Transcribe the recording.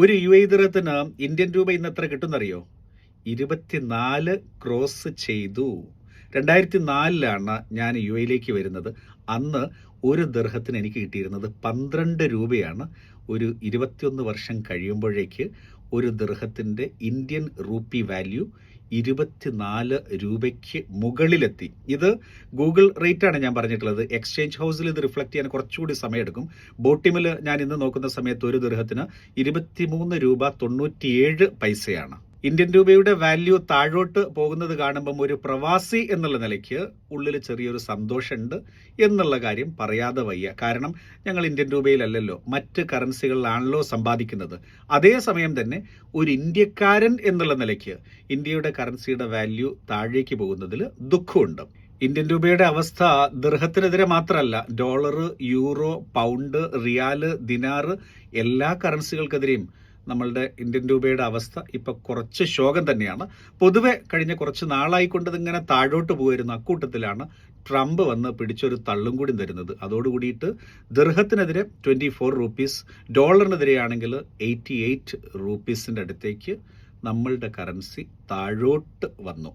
ഒരു ദിർഹത്തിന് ഇന്ത്യൻ രൂപ ഇന്ന് എത്ര കിട്ടുന്നറിയോ? 24 ക്രോസ് ചെയ്തു. 2004 ഞാൻ യിലേക്ക് വരുന്നത്. അന്ന് ഒരു ദിർഹത്തിന് എനിക്ക് കിട്ടിയിരുന്നത് 12 രൂപയാണ്. ഒരു 21 വർഷം കഴിയുമ്പോഴേക്ക് ഒരു ദിർഹത്തിൻ്റെ ഇന്ത്യൻ റൂപ്പി വാല്യൂ 24 രൂപയ്ക്ക് മുകളിലെത്തി. ഇത് ഗൂഗിൾ റേറ്റാണ് ഞാൻ പറഞ്ഞിട്ടുള്ളത്. എക്സ്ചേഞ്ച് ഹൗസിൽ ഇത് റിഫ്ലക്ട് ചെയ്യാൻ കുറച്ചുകൂടി സമയമെടുക്കും. ബോട്ടിമിൽ ഞാൻ ഇന്ന് നോക്കുന്ന സമയത്ത് ഒരു ദിർഹത്തിന് 23 രൂപ 97 പൈസയാണ്. ഇന്ത്യൻ രൂപയുടെ വാല്യൂ താഴോട്ട് പോകുന്നത് കാണുമ്പം ഒരു പ്രവാസി എന്നുള്ള നിലയ്ക്ക് ഉള്ളിൽ ചെറിയൊരു സന്തോഷമുണ്ട് എന്നുള്ള കാര്യം പറയാതെ വയ്യ. കാരണം ഞങ്ങൾ ഇന്ത്യൻ രൂപയിലല്ലല്ലോ, മറ്റ് കറൻസികളിലാണല്ലോ സമ്പാദിക്കുന്നത്. അതേസമയം തന്നെ ഒരു ഇന്ത്യക്കാരൻ എന്നുള്ള നിലയ്ക്ക് ഇന്ത്യയുടെ കറൻസിയുടെ വാല്യൂ താഴേക്ക് പോകുന്നതിൽ ദുഃഖമുണ്ട്. ഇന്ത്യൻ രൂപയുടെ അവസ്ഥ ദിർഹത്തിനെതിരെ മാത്രമല്ല, ഡോളർ, യൂറോ, പൗണ്ട്, റിയാല്, ദിനാർ എല്ലാ കറൻസികൾക്കെതിരെയും നമ്മളുടെ ഇന്ത്യൻ രൂപയുടെ അവസ്ഥ ഇപ്പൊ കുറച്ച് ശോകം തന്നെയാണ്. പൊതുവെ കഴിഞ്ഞ കുറച്ച് നാളായിക്കൊണ്ട് ഇതിങ്ങനെ താഴോട്ട് പോയിരുന്ന അക്കൂട്ടത്തിലാണ് ട്രംപ് വന്ന് പിടിച്ചൊരു തള്ളും കൂടി തരുന്നത്. അതോടുകൂടിയിട്ട് ദിർഹത്തിനെതിരെ 24 റുപ്പീസ്, ഡോളറിനെതിരെയാണെങ്കിൽ 88 റുപ്പീസിൻ്റെ അടുത്തേക്ക് നമ്മളുടെ കറൻസി താഴോട്ട് വന്നു.